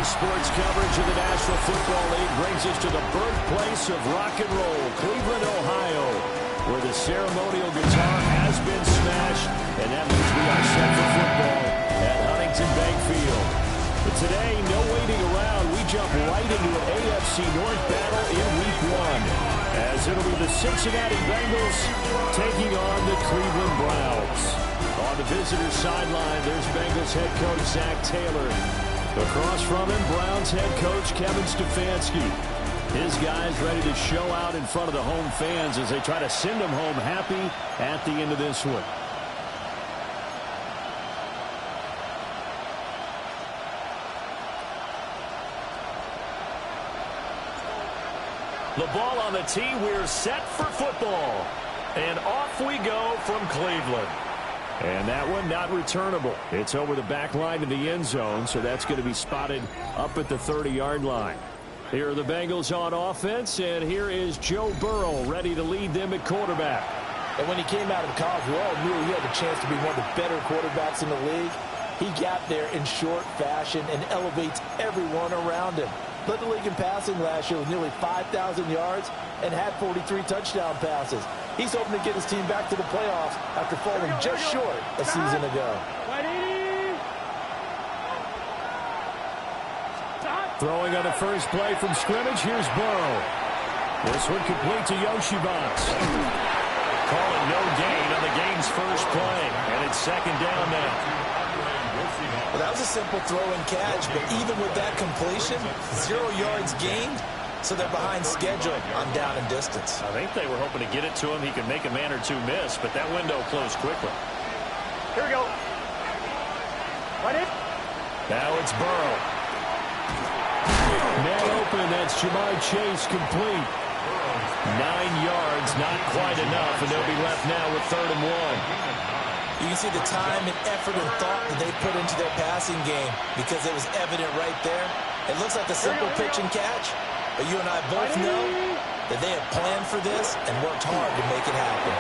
sports coverage of the National Football League brings us to the birthplace of rock and roll, Cleveland, Ohio, where the ceremonial guitar has been smashed, and that means we are set for football at Huntington Bank Field. But today, no waiting around. We jump right into an AFC North battle in Week 1, as it'll be the Cincinnati Bengals taking on the Cleveland Browns. On the visitor's sideline, there's Bengals head coach Zach Taylor. Across from him, Browns head coach Kevin Stefanski. His guys ready to show out in front of the home fans as they try to send them home happy at the end of this one. The ball on the tee. We're set for football. And off we go from Cleveland. And that one not returnable. It's over the back line to the end zone, so that's going to be spotted up at the 30-yard line. Here are the Bengals on offense, and here is Joe Burrow ready to lead them at quarterback. And when he came out of college, we all knew he had the chance to be one of the better quarterbacks in the league. He got there in short fashion and elevates everyone around him. Led the league in passing last year with nearly 5,000 yards and had 43 touchdown passes. He's hoping to get his team back to the playoffs after falling just short a season ago. Throwing on the first play from scrimmage, here's Burrow. This one complete to Yoshibans. Calling no gain on the game's first play, and it's second down now. Well, that was a simple throw and catch, but even with that completion, 0 yards gained, so they're behind schedule on down and distance. I think they were hoping to get it to him. He could make a man or two miss, but that window closed quickly. Here we go. Right in. Now it's Burrow. Man open, that's Jamar Chase complete. 9 yards, not quite enough, and they'll be left now with 3rd and 1. You can see the time and effort and thought that they put into their passing game because it was evident right there. It looks like a simple pitch and catch, but you and I both know that they have planned for this and worked hard to make it happen.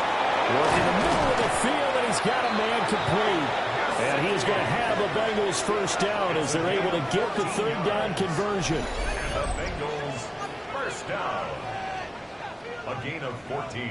Working the middle of the field, and he's got a man complete. And he is going to have a Bengals first down as they're able to get the 3rd down conversion. The Bengals first down. A gain of 14.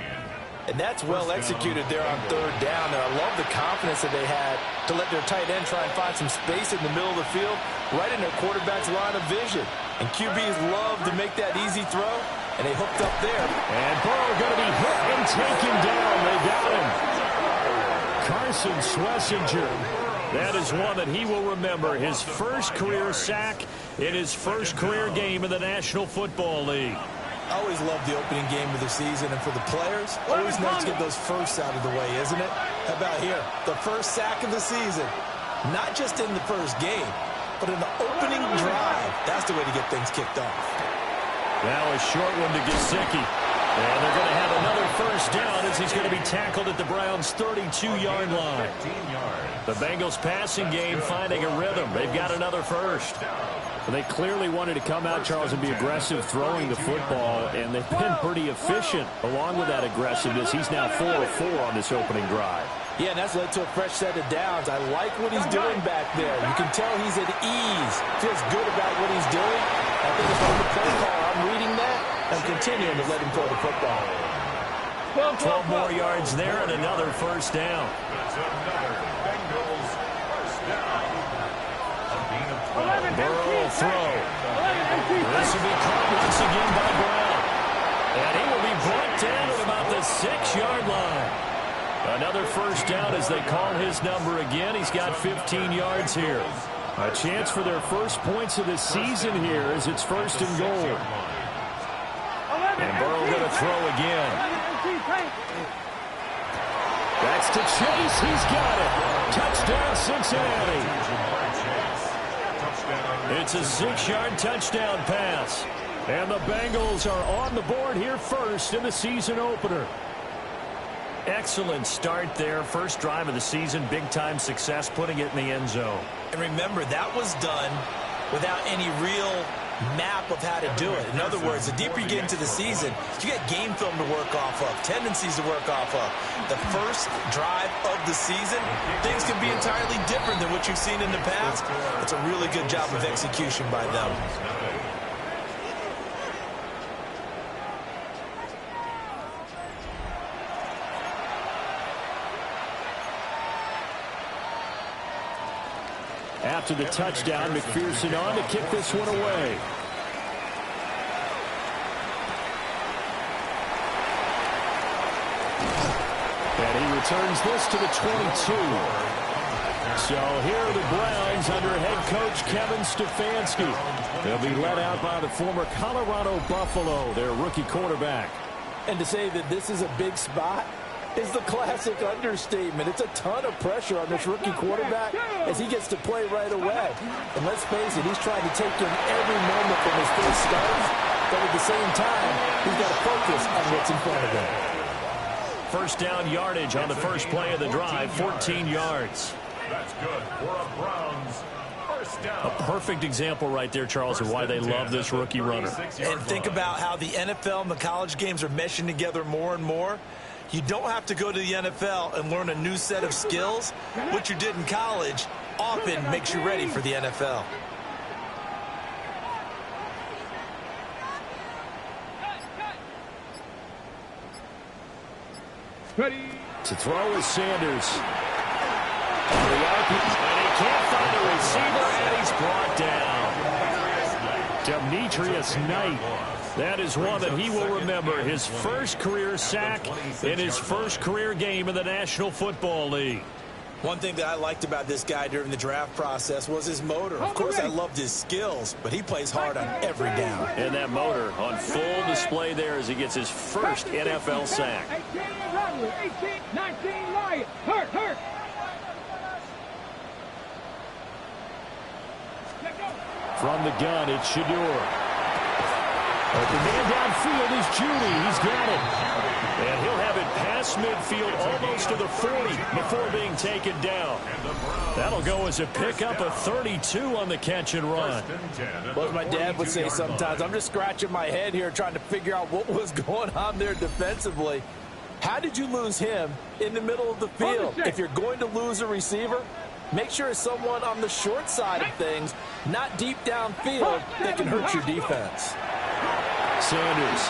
And that's well executed there on 3rd down. And I love the confidence that they had to let their tight end try and find some space in the middle of the field, right in their quarterback's line of vision. And QBs love to make that easy throw, and they hooked up there. And Burrow going to be hit and taken down. They got him. Carson Schlesinger. That is one that he will remember. His first career sack in his first career game in the National Football League. I always love the opening game of the season, and for the players, always nice to get those firsts out of the way, isn't it? How about here? The first sack of the season. Not just in the first game, but in the opening drive. That's the way to get things kicked off. Now a short one to Gesicki. And they're going to have another first down as he's going to be tackled at the Browns' 32-yard line. The Bengals passing game finding a rhythm. They've got another first. They clearly wanted to come out, Charles, and be aggressive throwing the football, and they've been pretty efficient along with that aggressiveness. He's now 4 of 4 on this opening drive. Yeah, and that's led to a fresh set of downs. I like what he's doing back there. You can tell he's at ease, feels good about what he's doing. I think if I'm the play call, I'm reading that and continuing to let him throw the football. 12 more yards there and another first down. Burrow will throw. This will be caught once again by Brown. And he will be brought down at about the 6-yard line. Another first down as they call his number again. He's got 15 yards here. A chance for their first points of the season here as it's 1st and goal. And Burrow going to throw again. That's to Chase. He's got it. Touchdown, Cincinnati. It's a 6-yard touchdown pass. And the Bengals are on the board here first in the season opener. Excellent start there. First drive of the season. Big-time success putting it in the end zone. And remember, that was done without any real map of how to do it. In other words, the deeper you get into the season, you get game film to work off of, tendencies to work off of. The first drive of the season, things can be entirely different. different than what you've seen in the past. It's a really good job of execution by them. After the touchdown, McPherson on to kick this one away. And he returns this to the 22. So here are the Browns under head coach Kevin Stefanski. They'll be led out by the former Colorado Buffalo, their rookie quarterback. And to say that this is a big spot is the classic understatement. It's a ton of pressure on this rookie quarterback as he gets to play right away. And let's face it, he's trying to take in every moment from his first start, but at the same time, he's got to focus on what's in front of him. First down yardage on the first play of the drive, 14 yards. That's good for a Browns first down. A perfect example right there, Charles, of why they love this rookie runner. And think about how the NFL and the college games are meshing together more and more. You don't have to go to the NFL and learn a new set of skills. What you did in college often makes you ready for the NFL. Ready. To throw is Sanders. On the RP, and he can't find a receiver, and he's brought down. Demetrius Knight. That is one that he will remember. His first career sack in his first career game in the National Football League. One thing that I liked about this guy during the draft process was his motor. Of course, I loved his skills, but he plays hard on every down. And that motor on full display there as he gets his first NFL sack. 18, 19, Lion. Hurt. From the gun, it's Shador. The man downfield is Judy. He's got it. And he'll have it past midfield almost to the 40 before being taken down. That'll go as a pickup of 32 on the catch and run. Well, as my dad would say sometimes, I'm just scratching my head here trying to figure out what was going on there defensively. How did you lose him in the middle of the field? If you're going to lose a receiver, make sure it's someone on the short side of things, not deep downfield, that can hurt your defense. Sanders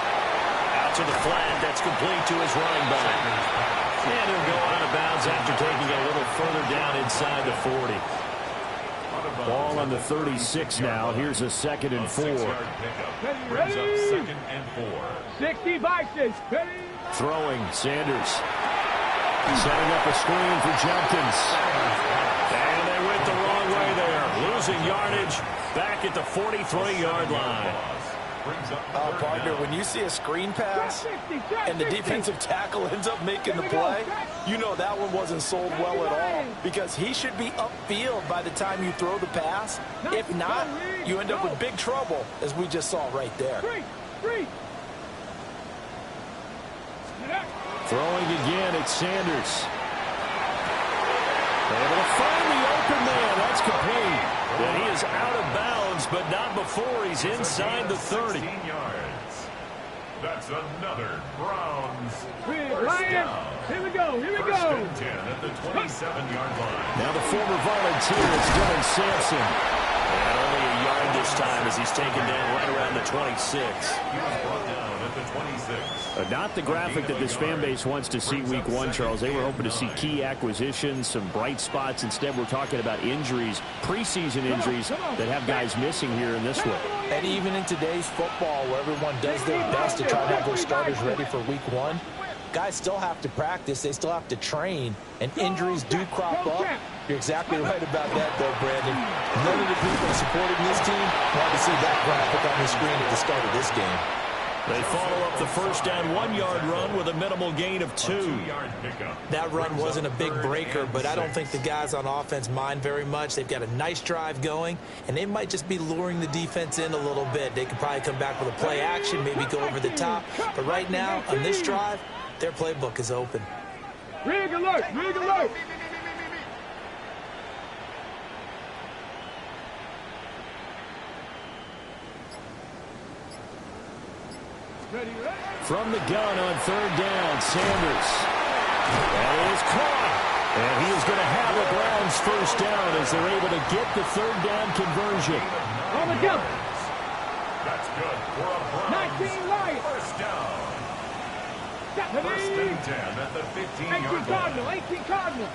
out to the flat. That's complete to his running back. And he'll go out of bounds after taking a little further down inside the 40. Ball on the 36 now. Here's a 2nd and 4. Brings up 2nd and 4. 60 Vikings. Ready. Throwing, Sanders. Setting up a screen for Jenkins. And they went the wrong way there. Losing yardage back at the 43-yard line. Partner, when you see a screen pass and the defensive tackle ends up making the play, you know that one wasn't sold well at all because he should be upfield by the time you throw the pass. If not, you end up with big trouble, as we just saw right there. Throwing again, it's Sanders. Able to find the open man. That's complete. And he is out of bounds, but not before he's inside the 30. Yards. That's another Browns first Ryan, down. here we go. First and 10 at the 27-yard line. Now the former volunteer is Dylan Sampson. And only a yard this time as he's taken down right around the 26. He was brought down at the 26. Not the graphic that this fan base wants to see week 1, Charles. They were hoping to see key acquisitions, some bright spots. Instead, we're talking about injuries, preseason injuries that have guys missing here in this one. And even in today's football, where everyone does their best to try to have their starters ready for week 1, guys still have to practice. They still have to train, and injuries do crop up. You're exactly right about that, though, Brandon. None of the people supporting this team want to see that graphic on the screen at the start of this game. They follow up the first down 1-yard run with a minimal gain of 2. That run wasn't a big breaker, but I don't think the guys on offense mind very much. They've got a nice drive going, and they might just be luring the defense in a little bit. They could probably come back with a play action, maybe go over the top. But right now, on this drive, their playbook is open. Rig alert! Rig alert! From the gun on 3rd down, Sanders. That is caught. And he is going to have the Browns first down as they're able to get the third down conversion. On the jump. That's good for a Browns 19 Lions. first down. Ready. First and 10 at the 15-yard 18 Cardinal. 18 Cardinal.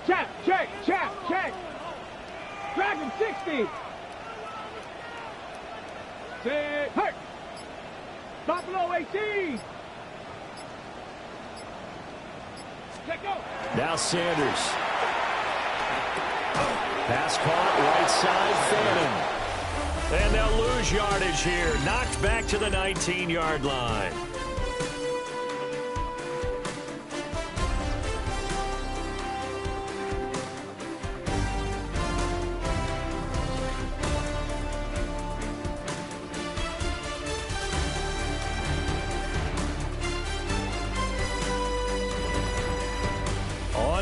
Check. Dragon 60. Set. Hurt. Buffalo 18. Let go. Now Sanders. Pass caught, right side, Fannin. And they'll lose yardage here. Knocked back to the 19-yard line.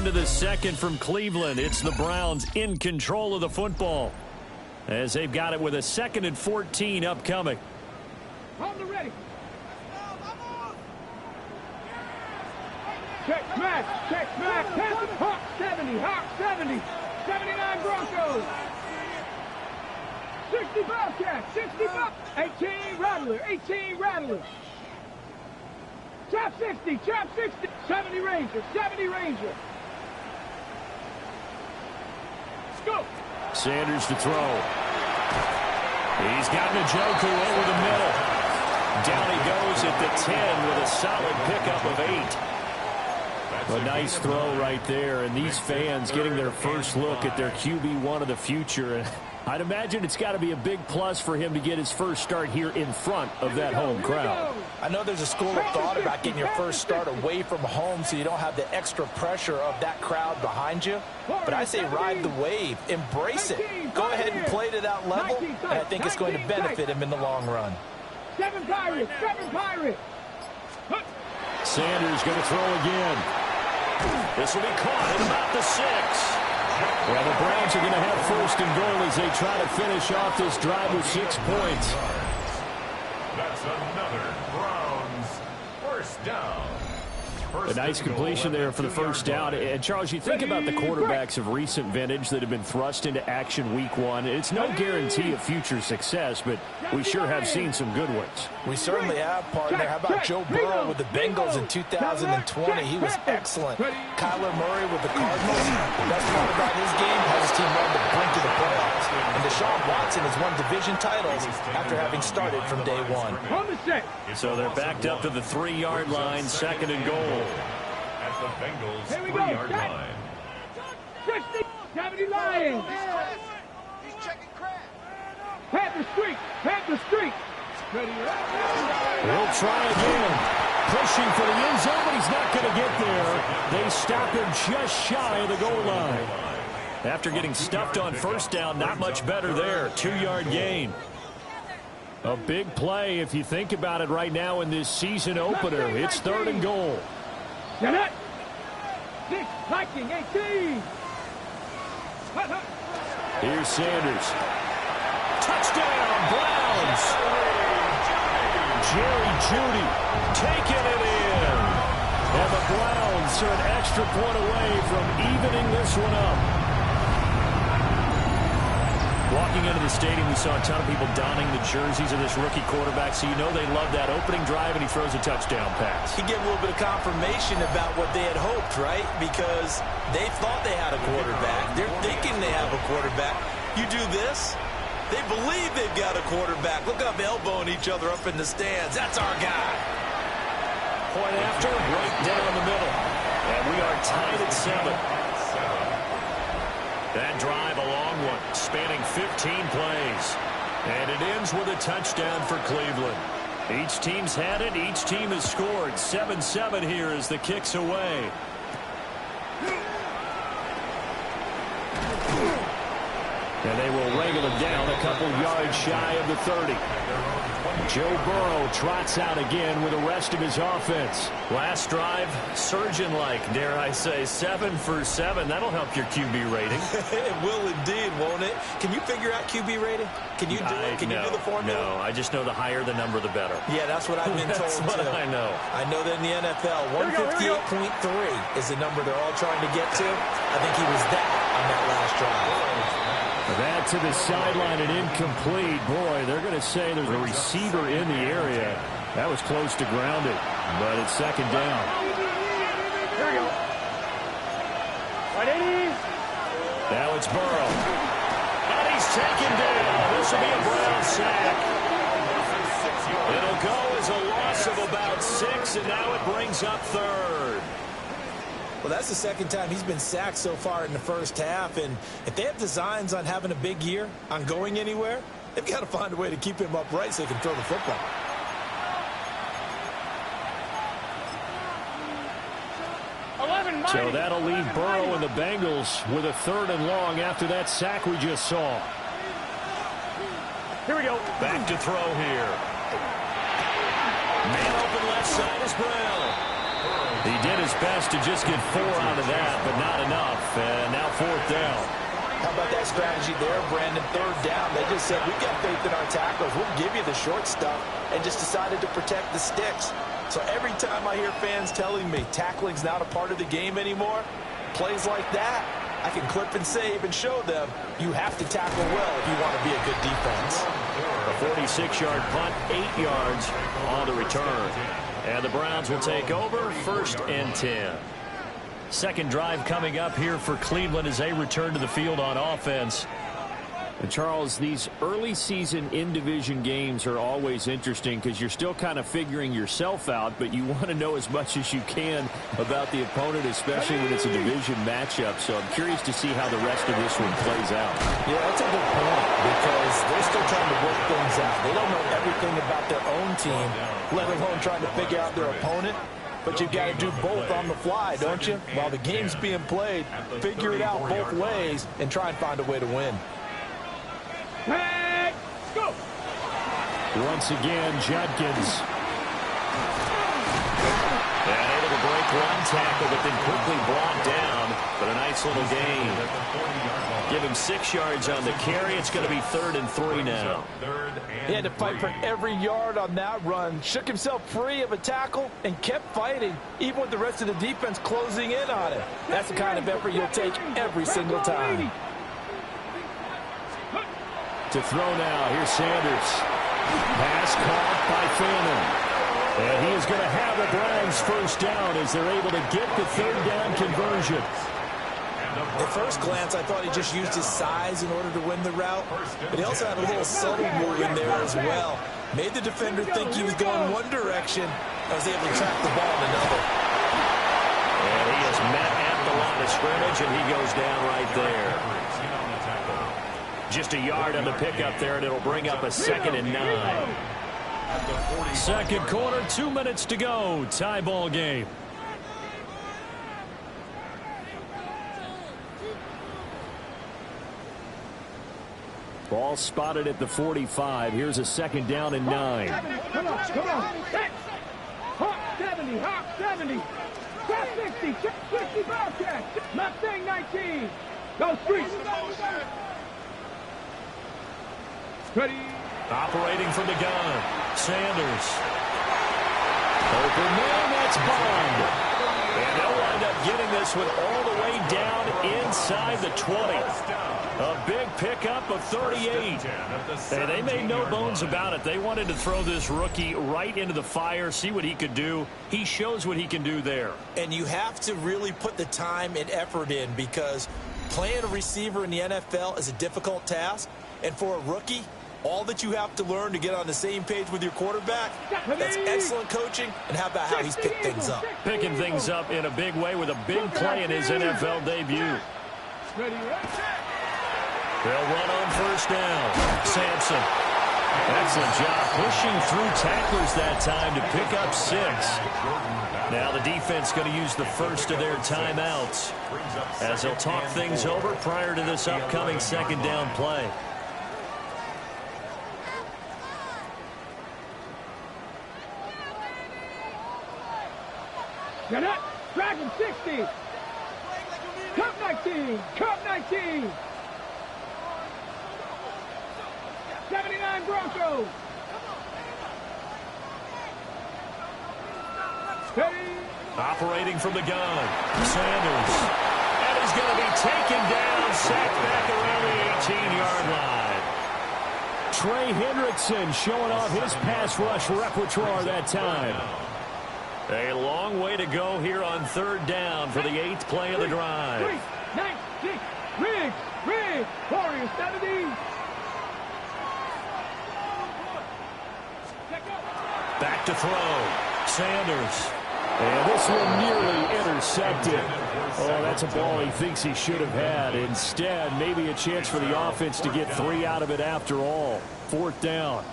To the second from Cleveland. It's the Browns in control of the football as they've got it with a 2nd and 14 upcoming. On the ready. Check smash. Pass it. Hawk 70. 79 Broncos. 60 Bobcats. 18 Rattler. Chop 60. 70 Ranger. Go. Sanders to throw. He's got Njoku over the middle. Down he goes at the 10 with a solid pickup of 8. A nice throw right there, and these fans getting their first look at their QB1 of the future. I'd imagine it's got to be a big plus for him to get his first start here in front of that home crowd. I know there's a school of thought about getting your first start away from home so you don't have the extra pressure of that crowd behind you. But I say ride the wave. Embrace it. Go ahead and play to that level, and I think it's going to benefit him in the long run. 7 Pirates. Sanders going to throw again. This will be caught at about the 6. Well, the Browns are going to have first and goal as they try to finish off this drive with 6 points. That's another Browns first down. A nice completion there for the first down. And, Charles, you think about the quarterbacks of recent vintage that have been thrust into action week 1. It's no guarantee of future success, but we sure have seen some good ones. We certainly have, partner. How about Joe Burrow with the Bengals in 2020? He was excellent. Kyler Murray with the Cardinals. The best part about his game has his team on the brink of the playoffs. And Deshaun Watson has won division titles after having started from day 1. So they're backed up to the 3-yard line, 2nd and goal. At the Bengals 3-yard line. 60, 70 Lions. Panther streak. He'll try again. Pushing for the end zone, but he's not going to get there. They stop him just shy of the goal line. After getting stuffed on first down, not much better there. 2-yard gain. A big play if you think about it right now in this season opener. It's 3rd and goal. Viking 18. Here's Sanders. Touchdown, Browns. Jerry Jeudy taking it in. And the Browns are an extra point away from evening this one up. Walking into the stadium, we saw a ton of people donning the jerseys of this rookie quarterback, so you know they love that opening drive, and he throws a touchdown pass. He gave a little bit of confirmation about what they had hoped, right? Because they thought they had a quarterback. They're thinking they have a quarterback. You do this, they believe they've got a quarterback. Look up, elbowing each other up in the stands. That's our guy. Point after, right down the middle. And we are tied at 7. That drive, a long one, spanning 15 plays. And it ends with a touchdown for Cleveland. Each team's had it. Each team has scored. 7-7 here as the kick's away. And they will wrangle him down a couple yards shy of the 30. Joe Burrow trots out again with the rest of his offense. Last drive, surgeon-like, dare I say, 7 for 7. That'll help your QB rating. It will indeed, won't it? Can you figure out QB rating? Can you do it? Can you do the formula? No, I just know the higher the number, the better. Yeah, that's what I've been told, That's what I know. I know that in the NFL, 158.3 is the number they're all trying to get to. I think he was that on that last drive. That to the sideline and incomplete. Boy, they're going to say there's a receiver in the area. That was close to grounded, but it's second down. Here we go. Right, 80. Now it's Burrow. And he's taken down. This will be a Brown sack. It'll go as a loss of about 6, and now it brings up third. Well, that's the second time he's been sacked so far in the first half, and if they have designs on having a big year, on going anywhere, they've got to find a way to keep him upright so he can throw the football. So that'll leave Burrow and the Bengals with a 3rd and long after that sack we just saw. Here we go. Back to throw here. Man open left side is Brown. He did his best to just get 4 out of that, but not enough. And now 4th down. How about that strategy there, Brandon? 3rd down. They just said, we've got faith in our tackles. We'll give you the short stuff, and just decided to protect the sticks. So every time I hear fans telling me tackling's not a part of the game anymore, plays like that, I can clip and save and show them you have to tackle well if you want to be a good defense. A 46-yard punt, 8 yards on the return. And the Browns will take over, 1st and 10. Second drive coming up here for Cleveland as they return to the field on offense. And Charles, these early season in-division games are always interesting because you're still kind of figuring yourself out, but you want to know as much as you can about the opponent, especially when it's a division matchup. So I'm curious to see how the rest of this one plays out. Yeah, that's a good point because they're still trying to work things out. They don't know everything about their own team, let alone trying to figure out their opponent. But you've got to do both on the fly, don't you? While the game's being played, figure it out both ways and try and find a way to win. Hey, go. Once again, Judkins. And able to break one tackle, but then quickly brought down. But a nice little gain. Give him 6 yards on the carry. It's going to be 3rd and 3 now. He had to fight for every yard on that run. Shook himself free of a tackle and kept fighting, even with the rest of the defense closing in on it. That's the kind of effort you'll take every single time. To throw now. Here's Sanders. Pass caught by Fannin. And he is going to have the Browns 1st down as they're able to get the 3rd down conversion. At first glance, I thought he just used his size in order to win the route, but he also had a little subtle move in there as well. Made the defender think he was going one direction and was able to track the ball in another. And he is met at the line of scrimmage, and he goes down right there. Just a yard on the pickup there, and it'll bring up a 2nd and 9. Second quarter, 2 minutes to go. Tie ball game. Ball spotted at the 45. Here's a 2nd down and 9. Come on. Hawk 70, Hawk 70. Cross 60, 60 Bobcat. Mustang 19. Go Streets. Ready. Operating from the gun, Sanders. Open man, that's Bond. And they'll wind up getting this one all the way down inside the 20. A big pickup of 38. And they made no bones about it. They wanted to throw this rookie right into the fire, see what he could do. He shows what he can do there. And you have to really put the time and effort in because playing a receiver in the NFL is a difficult task. And for a rookie, all that you have to learn to get on the same page with your quarterback, that's excellent coaching. And how about how he's picked things up? Picking things up in a big way with a big play in his NFL debut. They'll run on 1st down. Sampson. Excellent job pushing through tacklers that time to pick up 6. Now the defense going to use the first of their timeouts as they'll talk things over prior to this upcoming 2nd down play. Get it. Dragon 60. Cup 19. Cup 19. 79 Broncos. Steady. Operating from the gun. Sanders. And he's going to be taken down, sacked back around the 18-yard line. Trey Hendrickson showing off his pass rush repertoire that time. A long way to go here on third down for the 8th play of the drive. 3, 9, 6, Riggs, Warriors 70. Back to throw. Sanders. And this one nearly intercepted. Oh, that's a ball he thinks he should have had. Instead, maybe a chance for the offense to get 3 out of it after all. 4th down.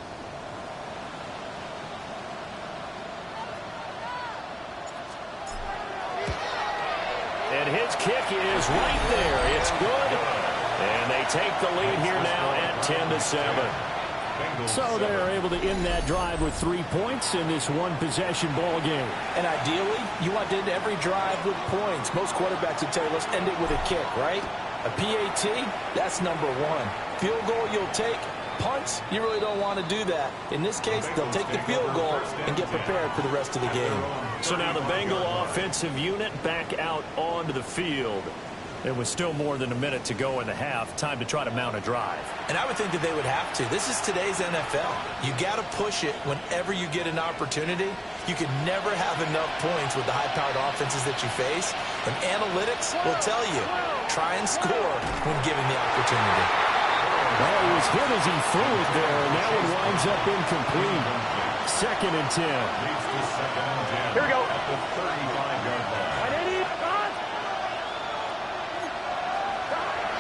And his kick is right there. It's good. And they take the lead here now at 10-7. So they're able to end that drive with 3 points in this one-possession ball game. And ideally, you want to end every drive with points. Most quarterbacks would tell you, let's end it with a kick, right? A PAT, that's number 1. Field goal you'll take. Punts, you really don't want to do that. In this case, they'll take the field goal and get prepared for the rest of the game. So now the Bengal offensive unit back out onto the field. There was still more than a minute to go in the half. Time to try to mount a drive. And I would think that they would have to. This is today's NFL. You got to push it whenever you get an opportunity. You can never have enough points with the high-powered offenses that you face. And analytics will tell you, try and score when given the opportunity. Well, he was hit as he threw it there, and that one winds up incomplete. 2nd and 10. Here we go. At the 35-yard line.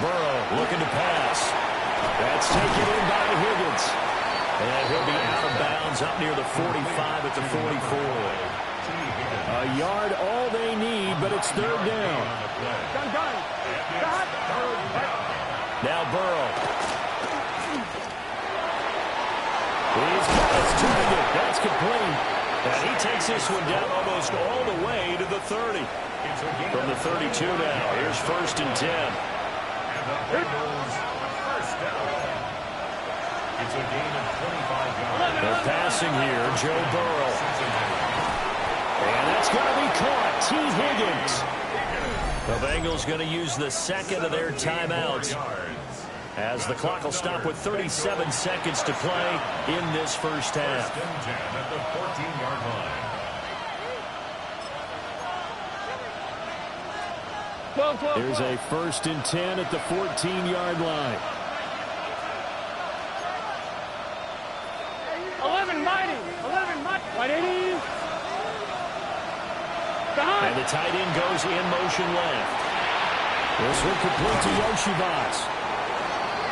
Burrow looking to pass. That's taken in by Higgins. And he'll be out of bounds up near the 45 at the 44. A yard all they need, but it's 3rd down. Now Burrow. He's got his target. That's complete. And he takes this one down almost all the way to the 30. From the 32 now. Here's 1st and 10. First down. It's a gain of 25 yards. They're passing here, Joe Burrow. And that's going to be caught. T. Higgins. The Bengals going to use the 2nd of their timeouts, as the clock will stop with 37 seconds to play in this first half. First and 10 at the 14-yard line. There's a 1st and 10 at the 14-yard line. 11 mighty. 11 mighty. 180. And the tight end goes in motion left. This one complete to Yoshibas.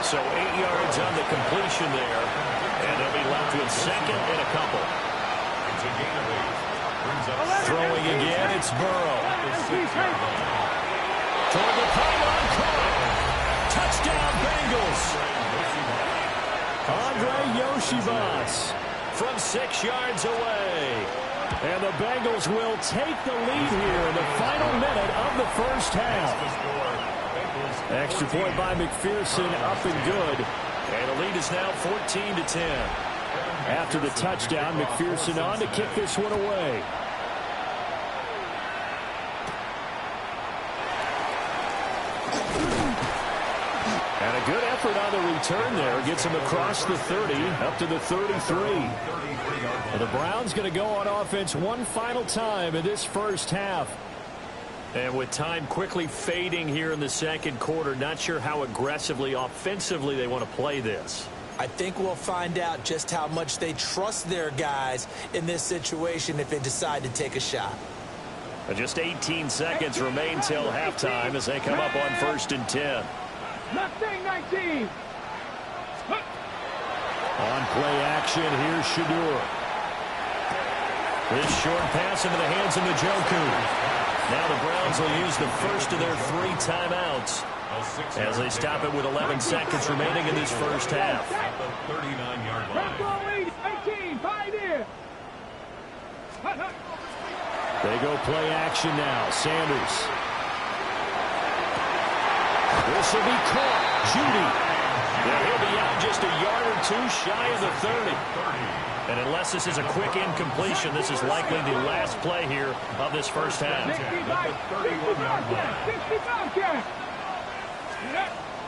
So 8 yards on the completion there. And they'll be left with 2nd and a couple. It's a gain of 8. Brings up Throwing again, it's Burrow. Toward the pylon, caught. Touchdown, Bengals. Andre Yoshibas From 6 yards away. And the Bengals will take the lead here in the final minute of the first half. Extra point by McPherson, up and good. And the lead is now 14-10. After the touchdown, McPherson on to kick this one away. And a good effort on the return there. Gets him across the 30, up to the 33. And the Browns going to go on offense one final time in this first half. And with time quickly fading here in the second quarter, not sure how aggressively, offensively they want to play this. I think we'll find out just how much they trust their guys in this situation if they decide to take a shot. Just 18 seconds remain till halftime as they come up on 1st and 10. Mustang 19. On play action, here's Shadur. This short pass into the hands of Njoku. Now the Browns will use the first of their 3 timeouts as they stop it with 11 seconds remaining in this first half. At the 39-yard line. 18, Pioneer. They go play action now. Sanders. This will be caught. Judy. And he'll be out just a yard or two shy of the 30. And unless this is a quick incompletion, this is likely the last play here of this first half.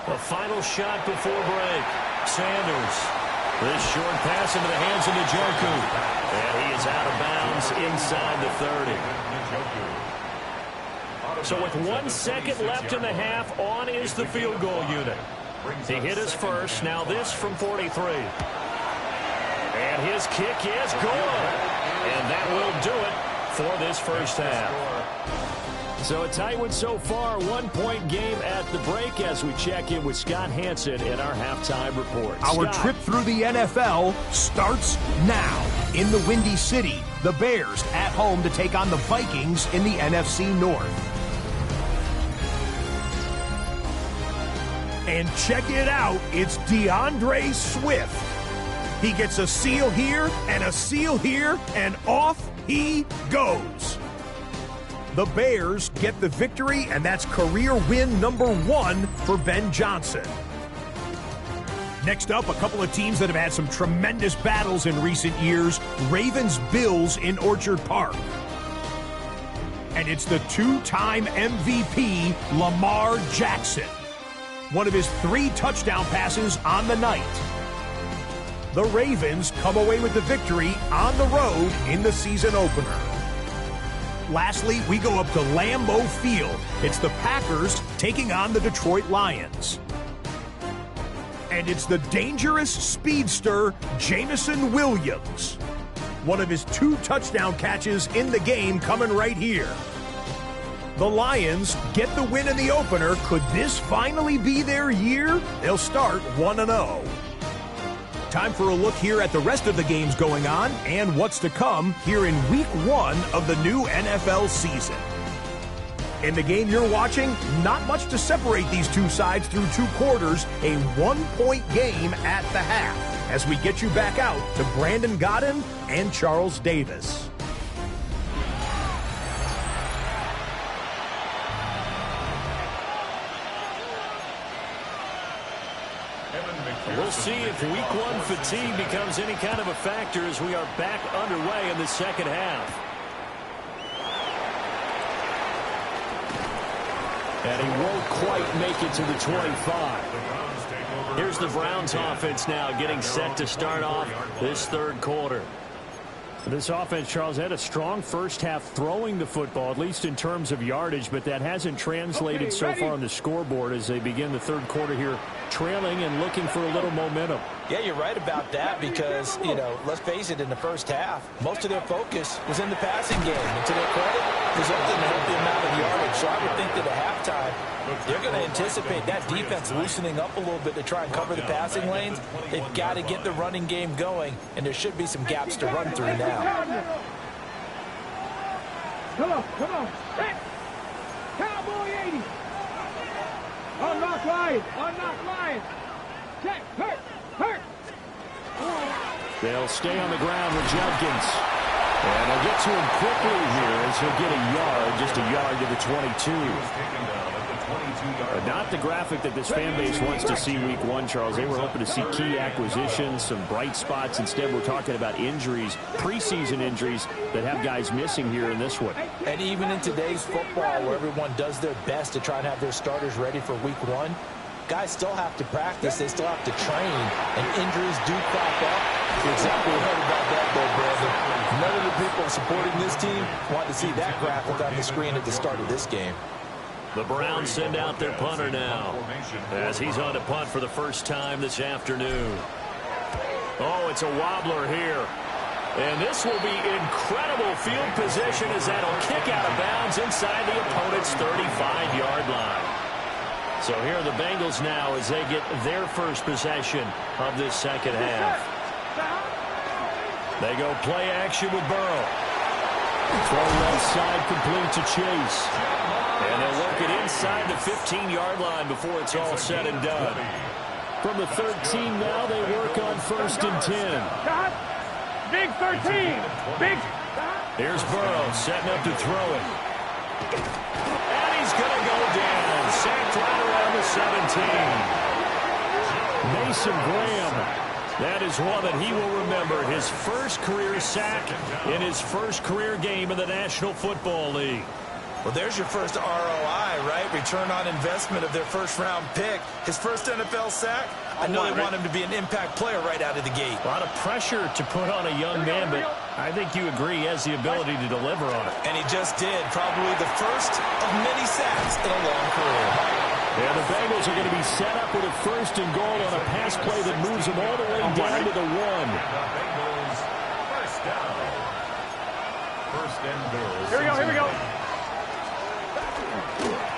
A final shot before break. Sanders. This short pass into the hands of Njoku. And he is out of bounds inside the 30. So with 1 second left in the half, on is the field goal unit. He hit his first. Now this from 43. And his kick is good. And that will do it for this first half. So a tight one so far. 1-point game at the break as we check in with Scott Hansen in our halftime report. Our trip through the NFL starts now. In the Windy City, the Bears at home to take on the Vikings in the NFC North. And check it out, it's DeAndre Swift. He gets a seal here, and off he goes. The Bears get the victory, and that's career win number 1 for Ben Johnson. Next up, a couple of teams that have had some tremendous battles in recent years. Ravens-Bills in Orchard Park. And it's the 2-time MVP, Lamar Jackson. One of his 3 touchdown passes on the night. The Ravens come away with the victory on the road in the season opener. Lastly, we go up to Lambeau Field. It's the Packers taking on the Detroit Lions. And it's the dangerous speedster, Jameson Williams. One of his 2 touchdown catches in the game coming right here. The Lions get the win in the opener. Could this finally be their year? They'll start 1-0. Time for a look here at the rest of the games going on and what's to come here in Week 1 of the new NFL season. In the game you're watching, not much to separate these two sides through 2 quarters. A 1-point game at the half as we get you back out to Brandon Godden and Charles Davis. We'll see if Week 1 fatigue becomes any kind of a factor as we are back underway in the second half. And he won't quite make it to the 25. Here's the Browns offense now getting set to start off this third quarter. This offense, Charles, had a strong first half throwing the football, at least in terms of yardage, but that hasn't translated so far on the scoreboard as they begin the third quarter here, trailing and looking for a little momentum. Yeah, you're right about that because, let's face it, in the first half, most of their focus was in the passing game. And to their credit, resulted in a healthy amount of yardage. So I would think that at halftime, they're going to anticipate that defense loosening up a little bit to try and cover the passing lanes. They've got to get the running game going, and there should be some gaps to run through now. Come on. Cowboy 80. Unlock Lions. Check. Hurt. They'll stay on the ground with Judkins. And they'll get to him quickly here as he'll get a yard, just a yard to the 22. Not the graphic that this fan base wants to see Week 1, Charles. They were hoping to see key acquisitions, some bright spots. Instead, we're talking about injuries, preseason injuries that have guys missing here in this one. And even in today's football where everyone does their best to try and have their starters ready for Week 1, guys still have to practice. They still have to train, and injuries do crop up. You're exactly right about that, though, Brandon. None of the people supporting this team want to see that graphic on the screen at the start of this game. The Browns send out their punter now as he's on to punt for the first time this afternoon. Oh, it's a wobbler here. And this will be incredible field position as that'll kick out of bounds inside the opponent's 35-yard line. So here are the Bengals now as they get their first possession of this second half. They go play action with Burrow. Throw left side complete to Chase. And they'll work it inside the 15-yard line before it's all said and done. From the 13 now, they work on 1st and 10. Big 13. Big. Here's Burrow setting up to throw it. And he's going to go down. Sacked right around the 17. Mason Graham. That is one that he will remember. His first career sack in his first career game in the National Football League. Well, there's your first ROI, right? Return on investment of their first-round pick. His first NFL sack. I know they want him to be an impact player right out of the gate. A lot of pressure to put on a young man, but I think you agree he has the ability to deliver on it. And he just did. Probably the first of many sacks in a long career. And the Bengals are going to be set up with a first and goal on a pass play that moves them all the way down to the 1. Bengals first down. First and goal. Here we go.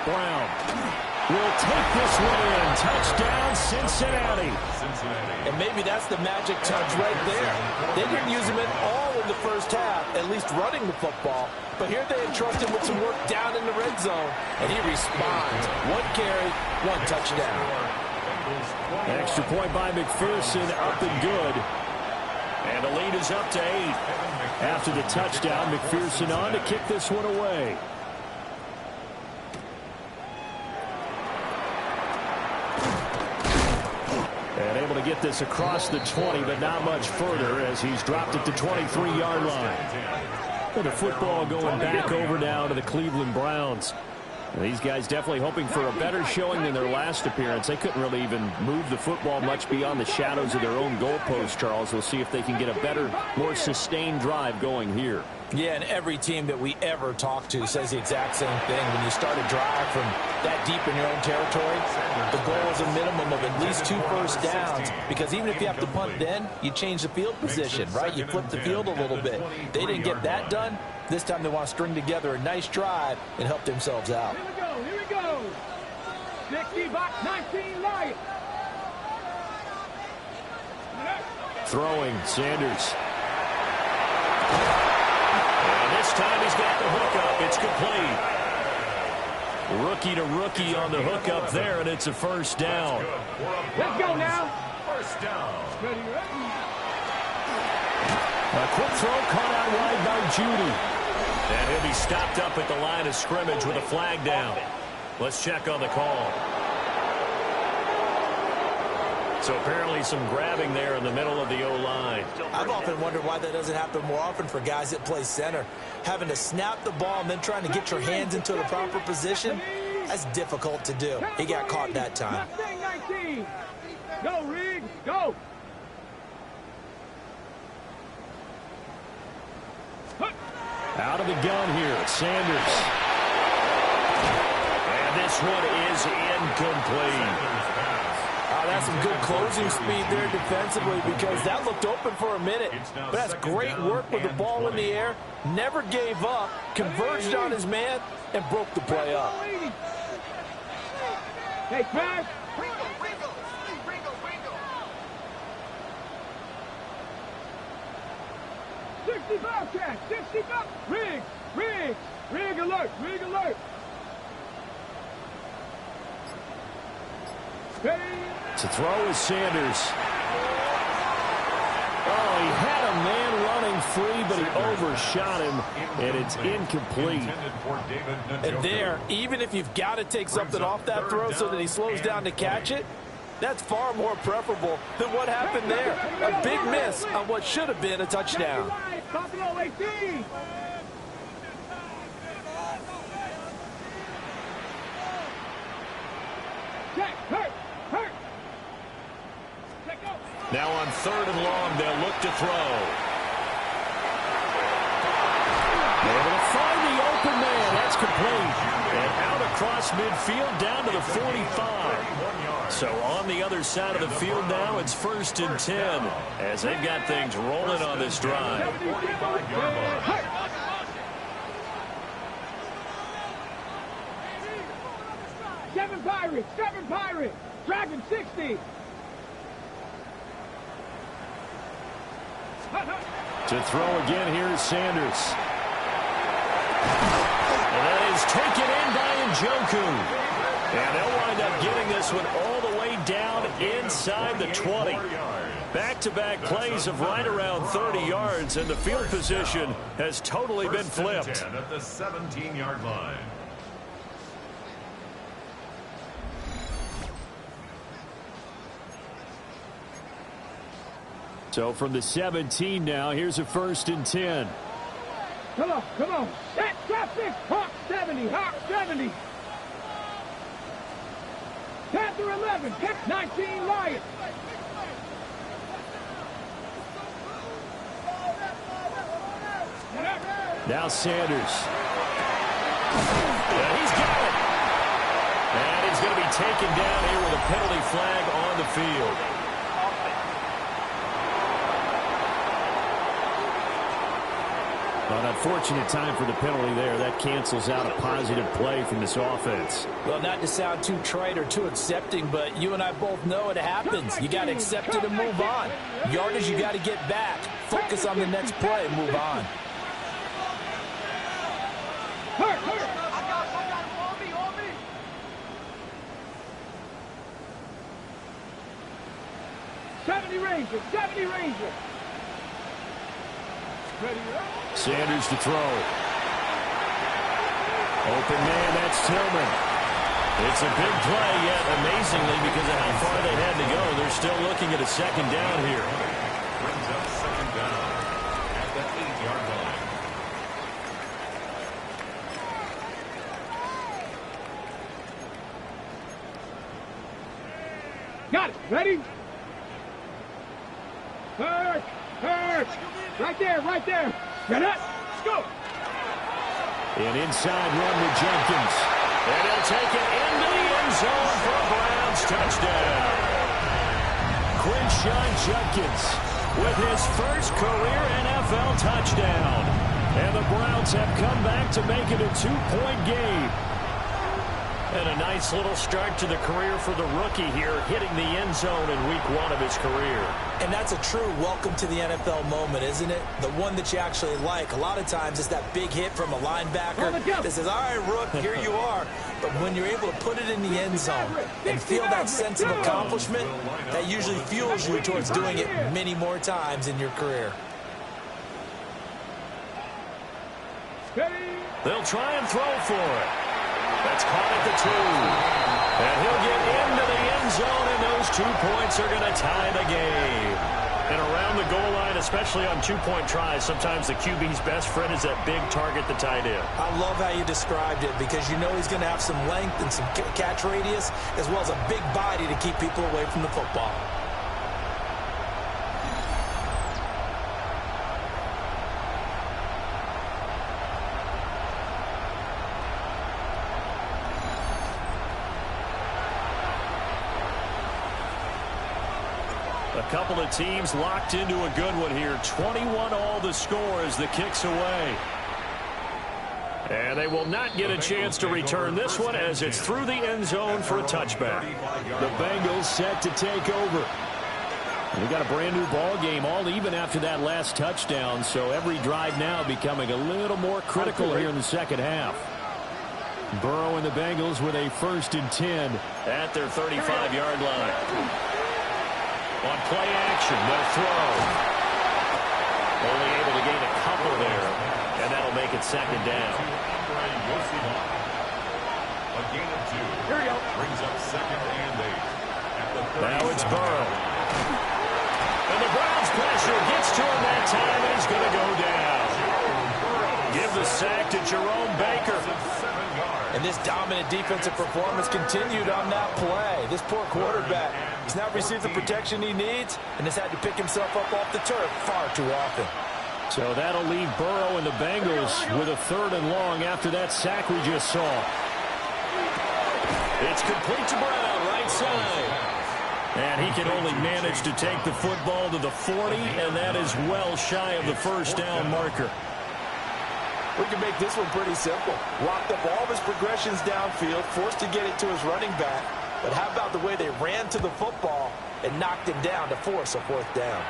Brown will take this one in. Touchdown, Cincinnati. And maybe that's the magic touch right there. They didn't use him at all in the first half, at least running the football. But here they entrust him with some work down in the red zone, and he responds. 1 carry, 1 touchdown. Extra point by McPherson, up and good. And the lead is up to 8. After the touchdown, McPherson on to kick this one away. And able to get this across the 20, but not much further as he's dropped it to 23-yard line. And the football going back over now to the Cleveland Browns. And these guys definitely hoping for a better showing than their last appearance. They couldn't really even move the football much beyond the shadows of their own goalpost, Charles. We'll see if they can get a better, more sustained drive going here. Yeah, and every team that we ever talk to says the exact same thing. When you start a drive from that deep in your own territory, the goal is a minimum of at least 2 first downs, because even if you have to punt then, you change the field position, right? You flip the field a little bit. They didn't get that done. This time they want to string together a nice drive and help themselves out. Here we go. 60 box 19 Lions. Throwing, Sanders. This time he's got the hookup. It's complete. Rookie to rookie on the hookup there, and it's a first down. Let's go now. First down. A quick throw caught out wide by Judy. And he'll be stopped up at the line of scrimmage with a flag down. Let's check on the call. So apparently some grabbing there in the middle of the O-line. I've often wondered why that doesn't happen more often for guys that play center. Having to snap the ball and then trying to get your hands into the proper position, that's difficult to do. He got caught that time. 19. Go, Riggs, go. Out of the gun here, Sanders. And this one is incomplete. That's some good closing speed there defensively, because that looked open for a minute. But that's great work with the ball in the air. Never gave up, converged on his man, and broke the play up. Hey, Craig. 60 Bobcat, 60 Bob. Rig alert, Rig alert. To throw is Sanders. Oh, he had a man running free, but he overshot him, and it's incomplete. And there, even if you've got to take something off that throw so that he slows down to catch it, that's far more preferable than what happened there. A big miss on what should have been a touchdown. Buffalo 18. Now on 3rd and long, they'll look to throw. Able to find the open man. That's complete. And out across midfield down to the 45. So on the other side of the field now, it's 1st and 10 as they've got things rolling on this drive. Seven Pirates, Dragon 60. To throw again, here's Sanders. And that is taken in by Njoku. And they'll wind up getting this one all the way down inside the 20. Back-to-back plays of right around 30 yards, and the field position has totally been flipped. At the 17-yard line. So from the 17 now, here's a 1st and 10. Come on, come on. That traffic. Hawk 70, Hawk 70. Panther 11, 19 Lions. Now Sanders. Yeah, he's got it. And he's going to be taken down here with a penalty flag on the field. An unfortunate time for the penalty there. That cancels out a positive play from this offense. Well, not to sound too trite or too accepting, but you and I both know it happens. You got to accept it and move on. Yardage, you got to get back. Focus on the next play and move on. Hurt, hurt. 70 Rangers, 70 Rangers. Sanders to throw. Open man, that's Tillman. It's a big play, yet amazingly, because of how far they had to go, they're still looking at a 2nd down here. Brings up 2nd down at the 8-yard line. Got it. Ready? Hurt, hurt. Right there, right there. Get up. Let's go. An inside run with Jenkins. And he'll take it into the end zone for a Browns touchdown. Quinshawn Jenkins with his first career NFL touchdown. And the Browns have come back to make it a 2-point game. And a nice little start to the career for the rookie here, hitting the end zone in week 1 of his career. And that's a true welcome to the NFL moment, isn't it? The one that you actually like. A lot of times it's that big hit from a linebacker that says, all right, Rook, here you are. But when you're able to put it in the end zone and feel that sense of accomplishment, that usually fuels you towards doing it many more times in your career. They'll try and throw for it. That's caught at the 2. And he'll get into the end zone, and those 2 points are going to tie the game. And around the goal line, especially on 2-point tries, sometimes the QB's best friend is that big target, the tight end. I love how you described it, because you know he's going to have some length and some catch radius, as well as a big body to keep people away from the football. A couple of teams locked into a good one here. 21-all the score as the kick's away. And they will not get a chance to return this one as it's through the end zone for a touchback. The Bengals set to take over. We got a brand new ball game, all even after that last touchdown, so every drive now becoming a little more critical here in the second half. Burrow and the Bengals with a 1st and 10 at their 35-yard line. On play action, they'll throw. Only able to gain a couple there, and that'll make it 2nd down. A gain of 2. Here we go. Brings up 2nd and 8. Now it's Burrow. And the Browns pressure gets to him that time, and he's going to go down. Give the sack to Jerome Baker. And this dominant defensive performance continued on that play. This poor quarterback has not received the protection he needs and has had to pick himself up off the turf far too often. So that'll leave Burrow and the Bengals with a 3rd and long after that sack we just saw. It's complete to Brown, right side. And he can only manage to take the football to the 40, and that is well shy of the 1st down marker. We can make this one pretty simple. Locked up all of his progressions downfield, forced to get it to his running back. But how about the way they ran to the football and knocked him down to force a 4th down?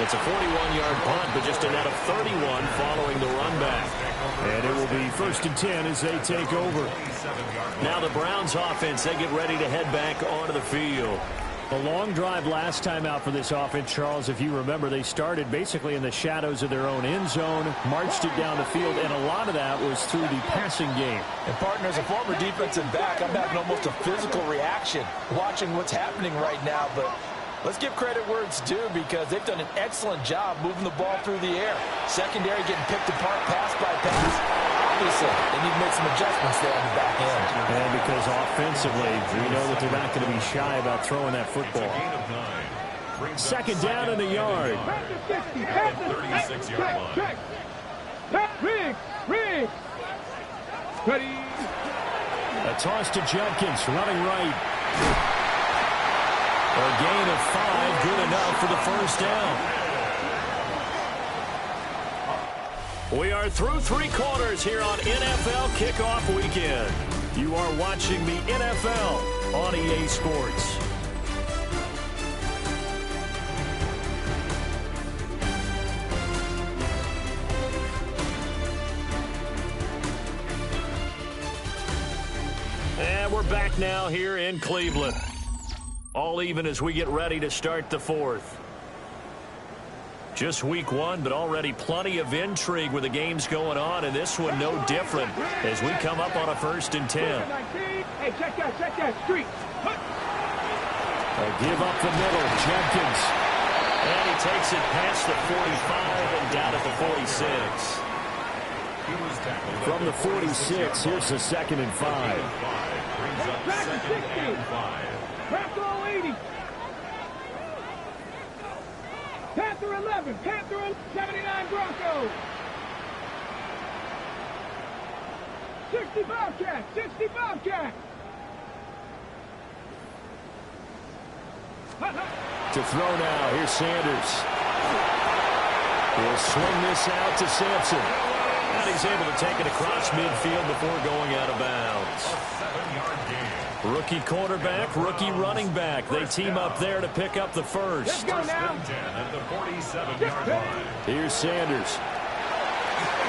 It's a 41-yard punt, but just a net of 31 following the run back. And it will be 1st and 10 as they take over. Now the Browns offense, they get ready to head back onto the field. A long drive last time out for this offense, Charles. If you remember, they started basically in the shadows of their own end zone, marched it down the field, and a lot of that was through the passing game. And, partner, as a former defensive back, I'm having almost a physical reaction watching what's happening right now. But let's give credit where it's due because they've done an excellent job moving the ball through the air. Secondary getting picked apart pass by pass. Obviously, they need to make some adjustments there on the back end. And because offensively, we know that they're not going to be shy about throwing that football. 2nd down in the yard. 36-yard line. Riggs. Ready. A toss to Jenkins, running right. A gain of 5, good enough for the 1st down. We are through 3 quarters here on NFL Kickoff Weekend. You are watching the NFL on EA Sports. And we're back now here in Cleveland. All even as we get ready to start the 4th. Just week 1, but already plenty of intrigue with the games going on, and this one no different as we come up on a 1st and 10. Hey, check that street. A give up the middle, Jenkins. And he takes it past the 45 and down at the 46. From the 46, here's the 2nd and 5. Brings up 2nd and 5. Panther 80. Panther 11. Panther 79 Broncos. 60 Bobcats. 60 Bobcats. To throw now, here's Sanders. He'll swing this out to Sampson. And he's able to take it across midfield before going out of bounds. 7-yard gain. Rookie quarterback, rookie running back. They team up there to pick up the 1st. Let's go now. 10 at the 47-yard line. Here's Sanders.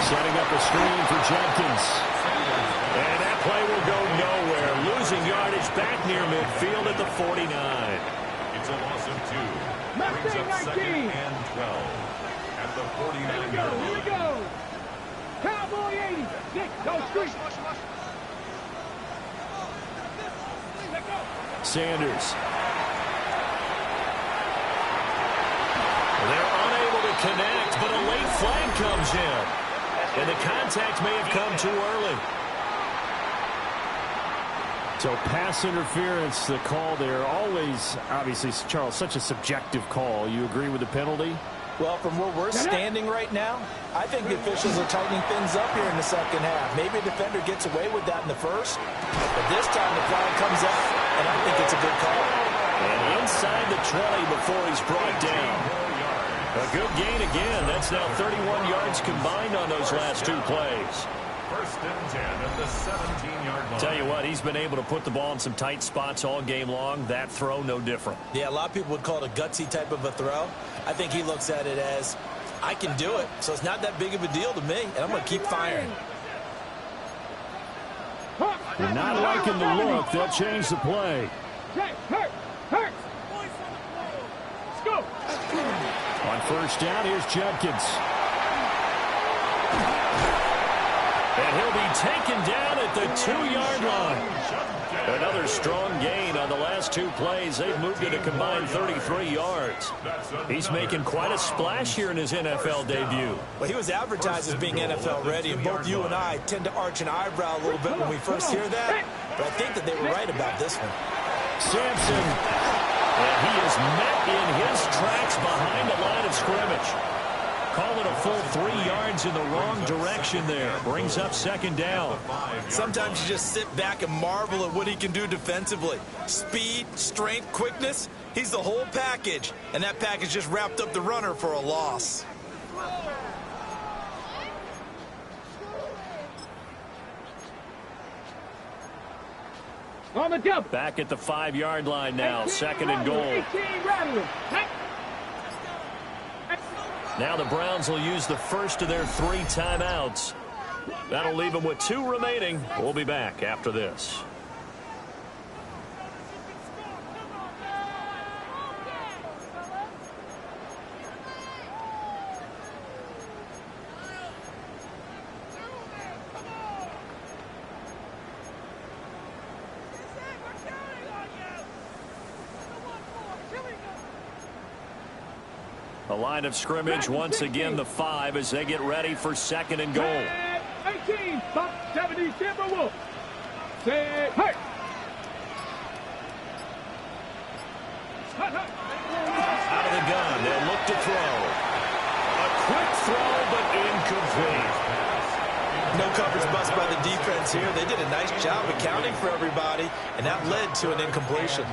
Setting up a screen for Jenkins. And that play will go nowhere. Losing yardage back near midfield at the 49. It's a loss of 2. Brings up 2nd and 12 at the 49-yard line. Here we go. Cowboy 80. Dick, go street. Sanders. They're unable to connect, but a late flag comes in. And the contact may have come too early. So pass interference, the call there. Always, obviously, Charles, such a subjective call. You agree with the penalty? Well, from where we're standing right now, I think the officials are tightening things up here in the 2nd half. Maybe a defender gets away with that in the 1st, but this time the flag comes out, and I think it's a good call. And inside the 20 before he's brought down. A good gain again. That's now 31 yards combined on those last 2 plays. 1st and 10 at the 17-yard line. Tell you what, he's been able to put the ball in some tight spots all game long. That throw, no different. Yeah, a lot of people would call it a gutsy type of a throw. I think he looks at it as, I can do it, so it's not that big of a deal to me, and I'm going to keep firing. They're not liking the look. They'll change the play. Hurt. Let's go. On 1st down, here's Jenkins. And he'll be taken down at the 2-yard line. Another strong gain on the last 2 plays. They've moved it a combined 33 yards. He's making quite a splash here in his NFL debut. Well, he was advertised as being NFL ready, and both you and I tend to arch an eyebrow a little bit when we first hear that, but I think that they were right about this one. Sampson, and he is met in his tracks behind the line of scrimmage. Call it a full 3 yards in the wrong direction there. Brings up 2nd down. Sometimes you just sit back and marvel at what he can do defensively. Speed, strength, quickness, he's the whole package. And that package just wrapped up the runner for a loss. On the double. Back at the 5-yard line now. 2nd and goal. 18 rattling. Now the Browns will use the first of their 3 timeouts. That'll leave them with 2 remaining. We'll be back after this. The line of scrimmage once again the 5 as they get ready for 2nd and goal. 18, stop 70, Timberwolves. Say, hey. Out of the gun, they'll look to throw. A quick throw, but incomplete. No coverage bust by the defense here. They did a nice job accounting for everybody, and that led to an incompletion.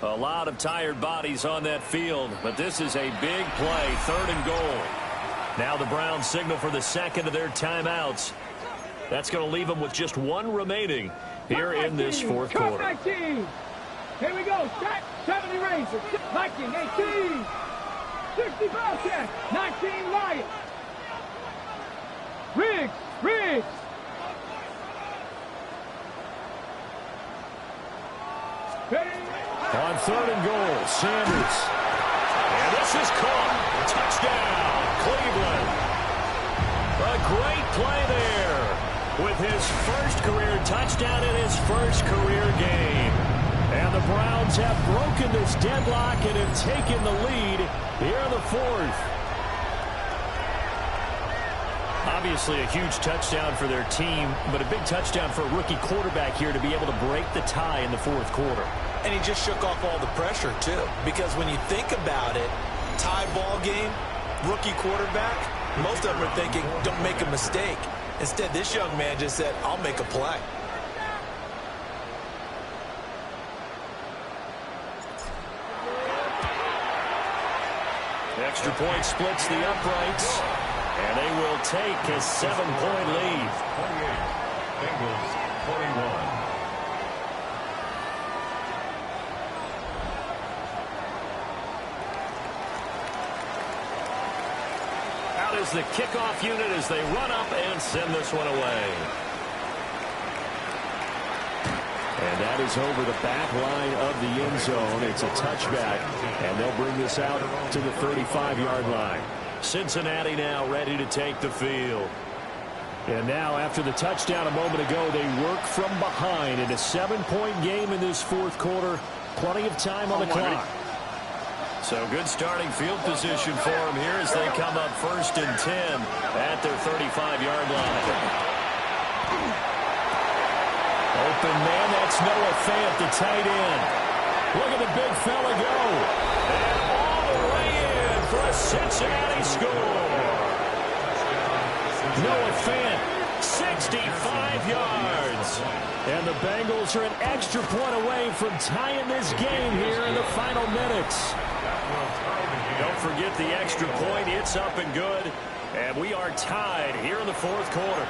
A lot of tired bodies on that field, but this is a big play, 3rd and goal. Now the Browns signal for the 2nd of their timeouts. That's going to leave them with just 1 remaining here in this 4th quarter. 19. Here we go. Set 70 Rangers. Viking 18. 60 Bobcats. 19 Lions. Riggs. On 3rd and goal, Sanders. And this is caught. Touchdown, Cleveland. A great play there with his first career touchdown in his first career game. And the Browns have broken this deadlock and have taken the lead here in the 4th. Obviously a huge touchdown for their team, but a big touchdown for a rookie quarterback here to be able to break the tie in the 4th quarter. And he just shook off all the pressure, too. Because when you think about it, tie ball game, rookie quarterback, most of them are thinking, don't make a mistake. Instead, this young man just said, I'll make a play. The extra point splits the uprights, and they will take a 7-point lead. 28, Bengals 41. Is the kickoff unit as they run up and send this one away. And that is over the back line of the end zone. It's a touchback, and they'll bring this out to the 35-yard line. Cincinnati now ready to take the field. And now after the touchdown a moment ago, they work from behind in a 7-point game in this 4th quarter. Plenty of time on the clock. So good starting field position for them here as they come up 1st and 10 at their 35-yard line. Open man, that's Noah Fant, the tight end. Look at the big fella go. And all the way in for a Cincinnati score. Noah Fant, 65 yards. And the Bengals are an extra point away from tying this game here in the final minutes. Don't forget the extra point. It's up and good. And we are tied here in the 4th quarter.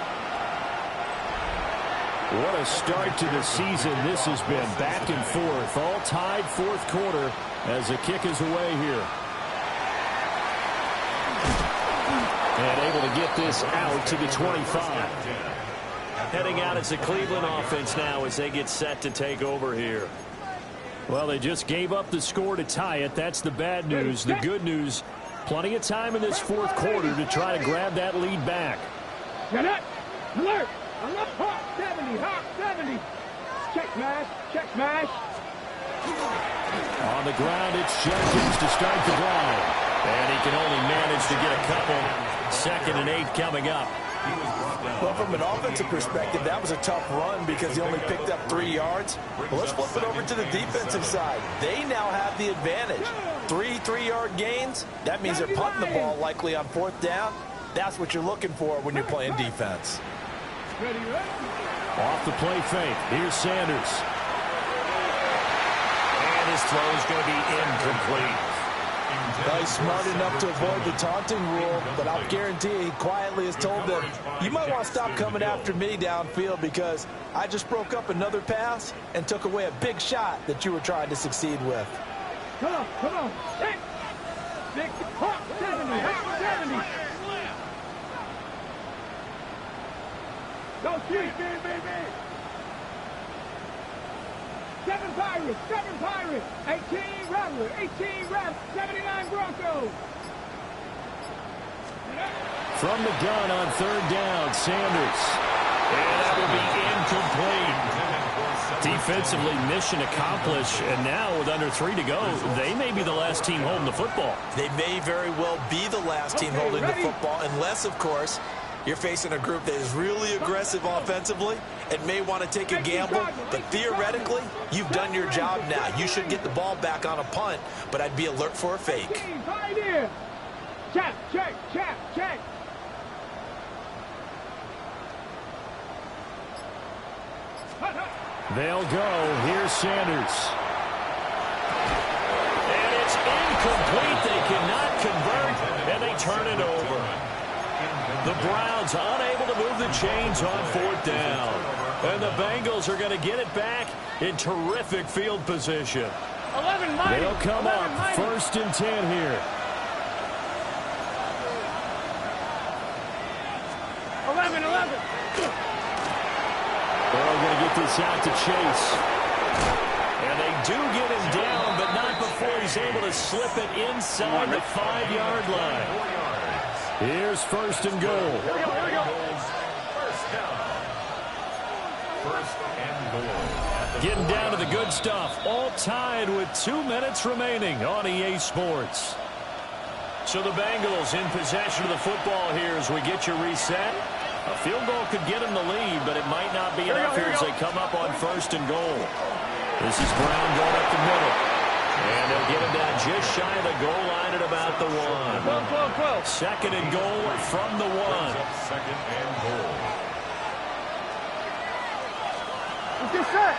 What a start to the season this has been. Back and forth. All tied 4th quarter as the kick is away here. And able to get this out to the 25. Heading out as the Cleveland offense now as they get set to take over here. Well, they just gave up the score to tie it. That's the bad news. The good news, plenty of time in this 4th quarter to try to grab that lead back. Alert! Hawk 70. Check mash. On the ground, it's Jenkins to start the drive. And he can only manage to get a couple. 2nd and 8 coming up. Well, from an offensive perspective, that was a tough run because he only picked up 3 yards. Well, let's flip it over to the defensive side. They now have the advantage. 3 3-yard gains. That means they're punting the ball likely on 4th down. That's what you're looking for when you're playing defense. Off the play fake. Here's Sanders. And his throw is going to be incomplete. He's smart enough to avoid the taunting rule, but I'll guarantee he quietly has told them, you might want to stop coming after me downfield because I just broke up another pass and took away a big shot that you were trying to succeed with. Come on, come on. 6, 70, 70. Go street, baby. 7 Pirates, 18 Rattler, 79 Broncos. From the gun on third down, Sanders. And that will be incomplete. Defensively, mission accomplished. And now with under 3 to go, they may be the last team holding the football. They may very well be the last team holding the football, unless, of course, you're facing a group that is really aggressive offensively and may want to take a gamble. But theoretically, you've done your job now. You should get the ball back on a punt, but I'd be alert for a fake. Check. They'll go. Here's Sanders. And it's incomplete. They cannot convert, and they turn it over. The Browns unable to move the chains on fourth down. And the Bengals are going to get it back in terrific field position. 11 mighty. They'll come up mighty. 1st and 10 here. 11. They're going to get this out to Chase. And they do get him down, but not before he's able to slip it inside the 5-yard line. Here's 1st and goal. Here we go. First and goal. Getting down to the good stuff. All tied with 2 minutes remaining on EA Sports. So the Bengals in possession of the football here as we get your reset. A field goal could get them the lead, but it might not be enough here as they come up on 1st and goal. This is Brown going up the middle. And they'll get him down just shy of the goal line at about the 1. 12. 2nd and goal from the 1. Second and goal. It's just set.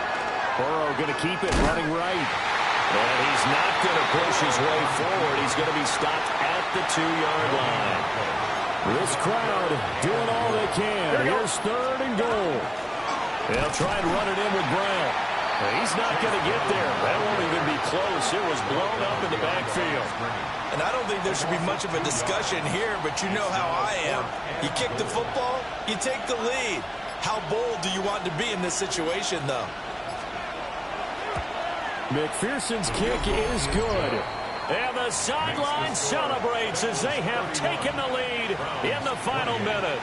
Burrow going to keep it running right. And he's not going to push his way forward. He's going to be stopped at the 2-yard line. This crowd doing all they can. Here's 3rd and goal. They'll try and run it in with Brown. He's not going to get there. That won't even be close. It was blown up in the backfield. And I don't think there should be much of a discussion here, but you know how I am. You kick the football, you take the lead. How bold do you want to be in this situation, though? McPherson's kick is good. And the sideline celebrates as they have taken the lead in the final minute.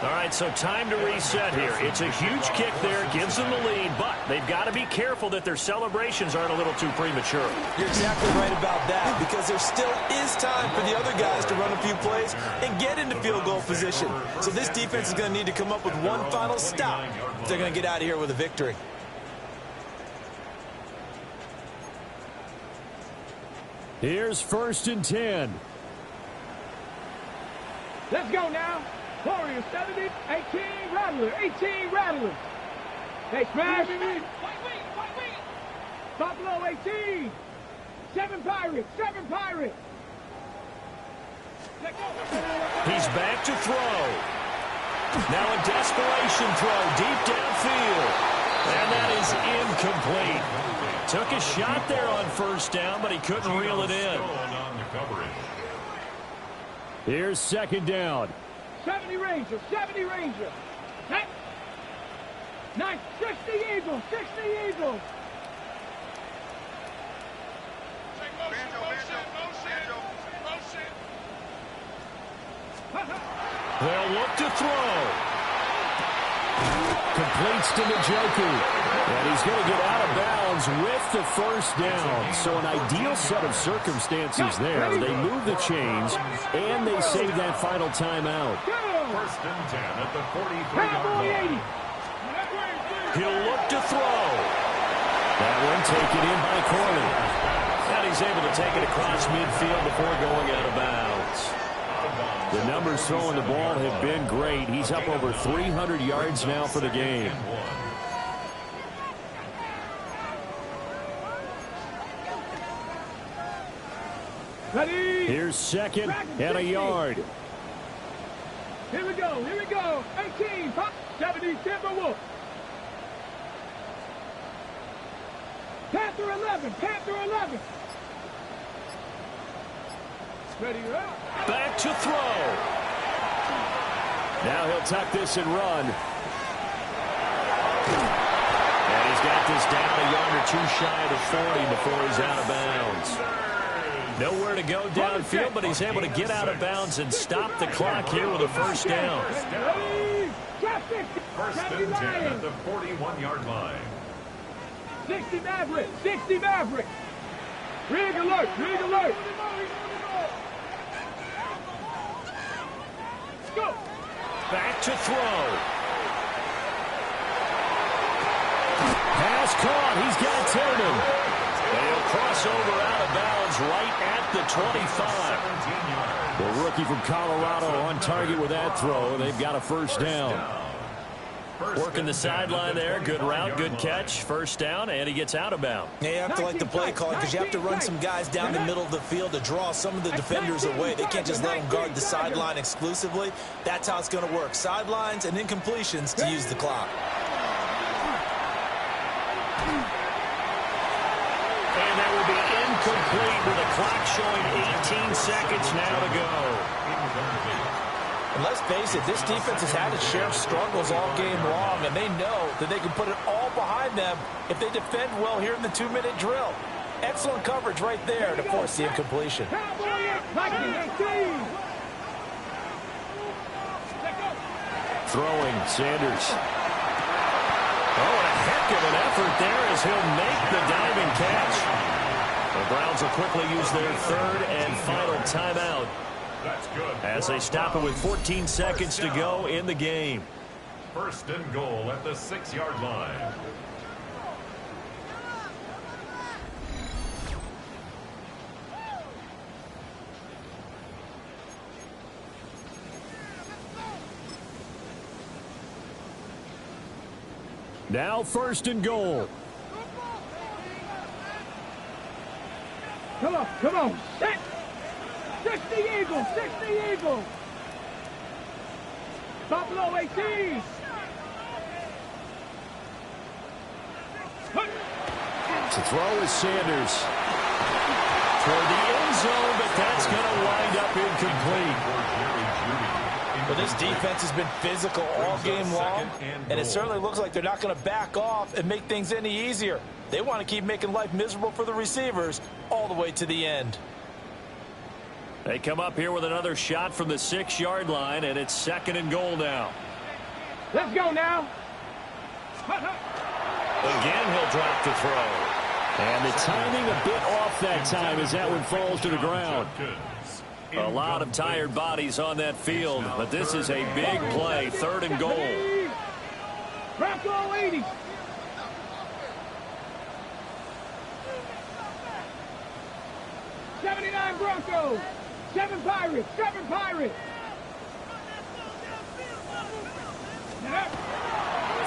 All right, so time to reset here. It's a huge kick there, gives them the lead, but they've got to be careful that their celebrations aren't a little too premature. You're exactly right about that, because there still is time for the other guys to run a few plays and get into field goal position. So this defense is going to need to come up with one final stop if they're going to get out of here with a victory. Here's 1st and 10. Let's go now. Warriors 70, 18 Rattler. Hey, smash. Buffalo 18. 7 Pirates. He's back to throw. Now a desperation throw deep downfield. And that is incomplete. Took a shot there on 1st down, but he couldn't reel it in. Here's 2nd down. 70 Rangers. Hey. 60 Eagles. They'll look to throw. Completes to Njoku. And he's going to get out of bounds with the 1st down. So an ideal set of circumstances there. They move the chains, and they save that final timeout. 1st and 10 at the 43-yard line. He'll look to throw. That one taken in by Corley. And he's able to take it across midfield before going out of bounds. The numbers throwing the ball have been great. He's up over 300 yards now for the game. Ready? Here's second and a yard. Here we go. Here we go. 18. 70 Timberwolves. Panther 11. Panther 11. Ready up. Back to throw. Now he'll tuck this and run. And he's got this down a yard or two shy of the 40 before he's out of bounds. Nowhere to go downfield, but he's able to get out of bounds and stop the clock here with a first down. First and 10 at the 41-yard line. 60 Maverick. 60 Maverick. Rig alert. Rig alert. Go. Back to throw. Pass caught. He's got Tillman. They'll cross over out of bounds right at the 25. The rookie from Colorado on target with that throw. They've got a first down. Working the sideline there. Good route, good catch. First down, and he gets out of bounds. Yeah, you have to like the play call because you have to run some guys down the middle of the field to draw some of the defenders away. They can't just let them guard the sideline exclusively. That's how it's going to work. Sidelines and incompletions to use the clock. And that will be incomplete with the clock showing 18 seconds now to go. And let's face it, this defense has had its share of struggles all game long, and they know that they can put it all behind them if they defend well here in the 2-minute drill. Excellent coverage right there to force the incompletion. Throwing, Sanders. Oh, and a heck of an effort there as he'll make the diving catch. The Browns will quickly use their third and final timeout as they stop it with 14 seconds to go in the game. First and goal at the 6-yard line. Now first and goal. Come on, come on. 60 Eagles, 60 Eagles. Buffalo 18. To throw is Sanders. Toward the end zone, but that's going to wind up incomplete. But this defense has been physical all game long, and it certainly looks like they're not going to back off and make things any easier. They want to keep making life miserable for the receivers all the way to the end. They come up here with another shot from the 6-yard line, and it's second and goal now. Let's go now. Again, he'll drop the throw. And the timing a bit off that time as that one falls to the ground. A lot of tired bodies on that field, but this is a big play, third and goal. Bronco 80. '79 Broncos. 7 Pirates. 7 Pirates.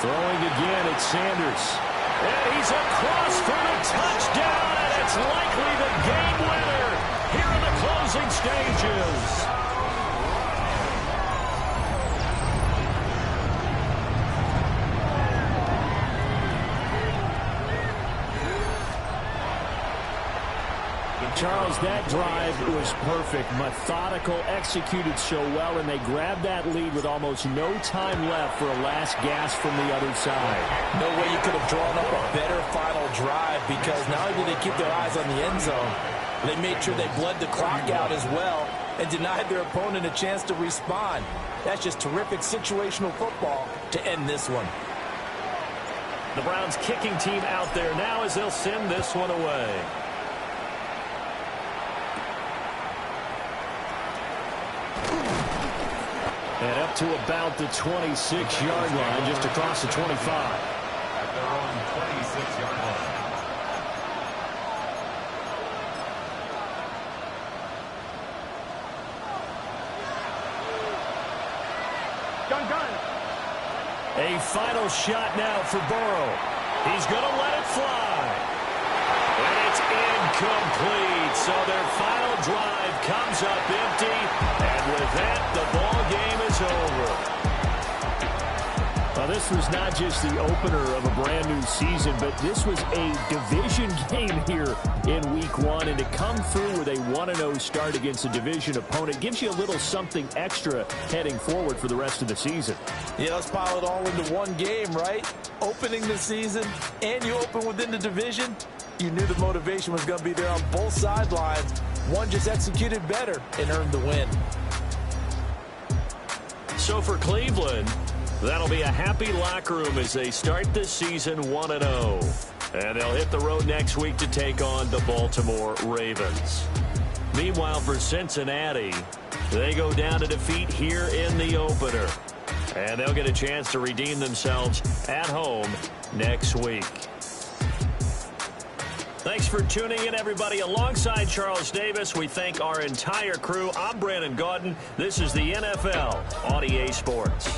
Throwing again, it's Sanders. And he's across for the touchdown, and it's likely the game winner here in the closing stages. Charles, that drive was perfect. Methodical, executed so well, and they grabbed that lead with almost no time left for a last gasp from the other side. No way you could have drawn up a better final drive because not only did they keep their eyes on the end zone, they made sure they bled the clock out as well and denied their opponent a chance to respond. That's just terrific situational football to end this one. The Browns kicking team out there now as they'll send this one away. And up to about the 26-yard line, just across the 25. At their own 26-yard line. A final shot now for Burrow. He's going to let it fly. And it's incomplete. So their final drive comes up empty. And with that, the ball game is over. Well, this was not just the opener of a brand-new season, but this was a division game here in Week 1. And to come through with a 1-0 start against a division opponent gives you a little something extra heading forward for the rest of the season. Yeah, let's pile it all into one game, right? Opening the season, and you open within the division. You knew the motivation was going to be there on both sidelines. One just executed better and earned the win. So for Cleveland, that'll be a happy locker room as they start this season 1-0. And they'll hit the road next week to take on the Baltimore Ravens. Meanwhile, for Cincinnati, they go down to defeat here in the opener. And they'll get a chance to redeem themselves at home next week. Thanks for tuning in, everybody. Alongside Charles Davis, we thank our entire crew. I'm Brandon Gaudin. This is the NFL on EA Sports.